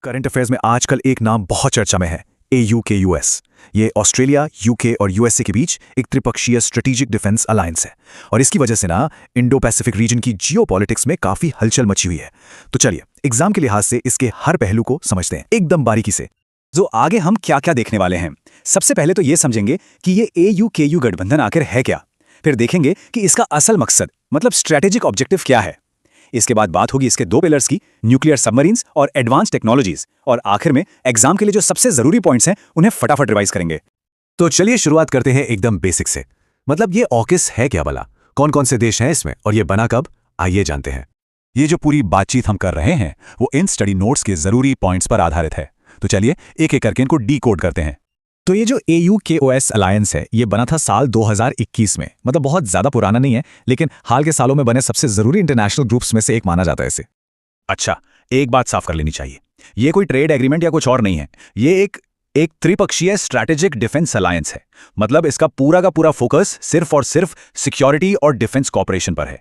Current affairs में आजकल एक नाम बहुत चर्चा में है, AUKUS। ये ऑस्ट्रेलिया, यूके और यूएसए के बीच एक त्रिपक्षीय स्ट्रेटेजिक डिफेंस अलायंस है और इसकी वजह से ना इंडो पैसिफिक रीजन की जियोपॉलिटिक्स में काफी हलचल मची हुई है। तो चलिए एग्जाम के लिहाज से इसके हर पहलू को समझते हैं एकदम बारीकी से। जो आगे हम क्या क्या देखने वाले हैं, सबसे पहले तो ये समझेंगे कि ये AUKU गठबंधन आखिर है क्या। फिर देखेंगे कि इसका असल मकसद मतलब स्ट्रेटेजिक ऑब्जेक्टिव क्या है। इसके बाद बात होगी इसके दो पिलर्स की, न्यूक्लियर सबमरीन्स और एडवांस टेक्नोलॉजीज। और आखिर में एग्जाम के लिए जो सबसे जरूरी पॉइंट्स हैं उन्हें फटाफट रिवाइज करेंगे। तो चलिए शुरुआत करते हैं एकदम बेसिक से। मतलब ये ऑकस है क्या भला, कौन कौन से देश हैं इसमें और ये बना कब, आइए जानते हैं। ये जो पूरी बातचीत हम कर रहे हैं वो इन स्टडी नोट्स के जरूरी पॉइंट्स पर आधारित है। तो चलिए एक एक करके इनको डीकोड करते हैं। तो ये जो AUKUS अलायंस है ये बना था साल 2021 में, मतलब बहुत ज्यादा पुराना नहीं है, लेकिन हाल के सालों में बने सबसे जरूरी इंटरनेशनल ग्रुप्स में से एक माना जाता है इसे। अच्छा, एक बात साफ कर लेनी चाहिए, ये कोई ट्रेड एग्रीमेंट या कुछ और नहीं है। ये एक त्रिपक्षीय स्ट्रैटेजिक डिफेंस अलायंस है। मतलब इसका पूरा का पूरा फोकस सिर्फ और सिर्फ सिक्योरिटी और डिफेंस कॉपरेशन पर है।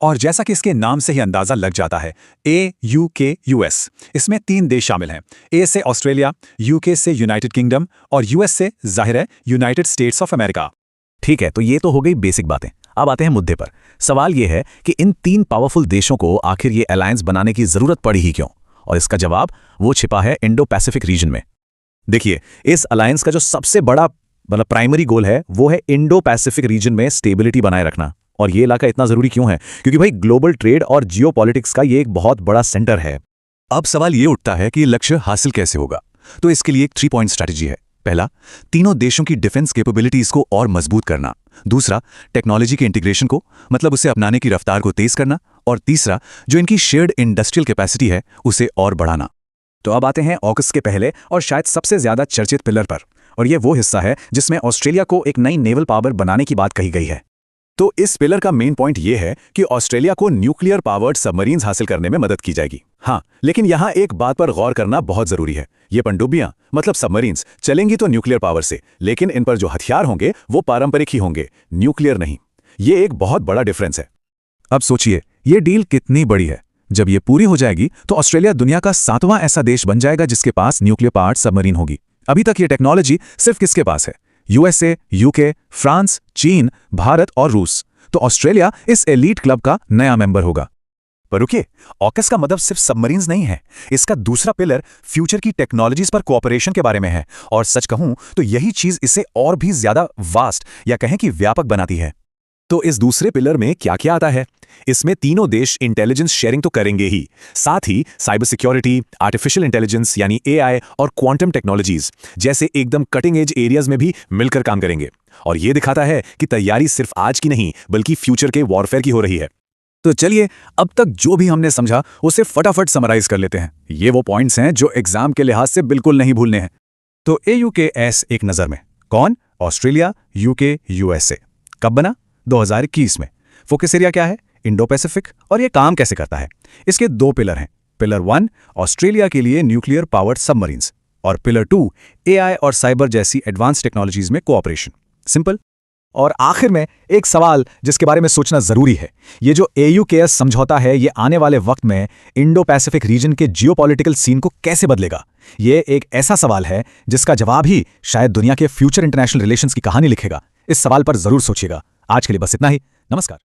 और जैसा कि इसके नाम से ही अंदाजा लग जाता है, AUKUS, इसमें 3 देश शामिल हैं। A से ऑस्ट्रेलिया, UK से यूनाइटेड किंगडम और US से जाहिर है यूनाइटेड स्टेट्स ऑफ अमेरिका। ठीक है, तो ये तो हो गई बेसिक बातें। अब आते हैं मुद्दे पर। सवाल ये है कि इन 3 पावरफुल देशों को आखिर ये अलायंस बनाने की जरूरत पड़ी ही क्यों, और इसका जवाब वो छिपा है इंडो पैसिफिक रीजन में। देखिए, इस अलायंस का जो सबसे बड़ा मतलब प्राइमरी गोल है वो है इंडो पैसिफिक रीजन में स्टेबिलिटी बनाए रखना। और ये इलाका इतना जरूरी क्यों है? क्योंकि भाई ग्लोबल ट्रेड और जियोपॉलिटिक्स का ये एक बहुत बड़ा सेंटर है। अब सवाल ये उठता है कि लक्ष्य हासिल कैसे होगा। तो इसके लिए एक 3 पॉइंट स्ट्रैटेजी है। पहला, तीनों देशों की डिफेंस कैपेबिलिटीज को और मजबूत करना। दूसरा, टेक्नोलॉजी के इंटीग्रेशन को मतलब उसे अपनाने की रफ्तार को तेज करना। और तीसरा, जो इनकी शेयर्ड इंडस्ट्रियल कैपेसिटी है उसे और बढ़ाना। तो अब आते हैं ऑकस के पहले और शायद सबसे ज्यादा चर्चित पिलर पर, और ये वो हिस्सा है जिसमें ऑस्ट्रेलिया को एक नई नेवल पावर बनाने की बात कही गई है। तो इस पिलर का मेन पॉइंट ये है कि ऑस्ट्रेलिया को न्यूक्लियर पावर्ड सबमरीन्स हासिल करने में मदद की जाएगी। हाँ, लेकिन यहाँ एक बात पर गौर करना बहुत जरूरी है। ये पनडुब्बियां मतलब सबमरीन्स चलेंगी तो न्यूक्लियर पावर से, लेकिन इन पर जो हथियार होंगे वो पारंपरिक ही होंगे, न्यूक्लियर नहीं। ये एक बहुत बड़ा डिफरेंस है। अब सोचिए ये डील कितनी बड़ी है। जब ये पूरी हो जाएगी तो ऑस्ट्रेलिया दुनिया का 7वां ऐसा देश बन जाएगा जिसके पास न्यूक्लियर पावर्ड सबमरीन होगी। अभी तक ये टेक्नोलॉजी सिर्फ किसके पास है? USA, UK, फ्रांस, चीन, भारत और रूस। तो ऑस्ट्रेलिया इस एलीट क्लब का नया मेंबर होगा। पर रुकिए, ऑकस का मतलब सिर्फ सबमरीन्स नहीं है। इसका दूसरा पिलर फ्यूचर की टेक्नोलॉजीज पर कोऑपरेशन के बारे में है। और सच कहूं तो यही चीज इसे और भी ज्यादा वास्ट या कहें कि व्यापक बनाती है। तो इस दूसरे पिलर में क्या क्या आता है? इसमें तीनों देश इंटेलिजेंस शेयरिंग तो करेंगे ही, साथ ही साइबर सिक्योरिटी, आर्टिफिशियल इंटेलिजेंस यानी AI और क्वांटम टेक्नोलॉजीज जैसे एकदम कटिंग एज एरियाज में भी मिलकर काम करेंगे। और ये दिखाता है कि तैयारी सिर्फ आज की नहीं बल्कि फ्यूचर के वॉरफेयर की हो रही है। तो चलिए अब तक जो भी हमने समझा उसे फटाफट समराइज कर लेते हैं। ये वो पॉइंट्स हैं जो एग्जाम के लिहाज से बिल्कुल नहीं भूलने हैं। तो AUKUS एक नजर में कौन? Australia, UK, USA। कब बना? 2021 में। फोकस एरिया क्या है? Indo Pacific. और ये काम कैसे करता है? इसके 2 पिलर हैं। पिलर 1 ऑस्ट्रेलिया के लिए न्यूक्लियर पावर्ड सबमरीन्स और पिलर 2 AI और साइबर जैसी एडवांस टेक्नोलॉजीज में कोऑपरेशन। सिंपल। और आखिर में एक सवाल जिसके बारे में सोचना जरूरी है, ये जो AUKUS समझौता है ये आने वाले वक्त में इंडो पैसिफिक रीजन के जियोपॉलिटिकल सीन को कैसे बदलेगा? ये एक ऐसा सवाल है जिसका जवाब ही शायद दुनिया के फ्यूचर इंटरनेशनल रिलेशंस की कहानी लिखेगा। इस सवाल पर जरूर सोचिएगा। आज के लिए बस इतना ही। नमस्कार।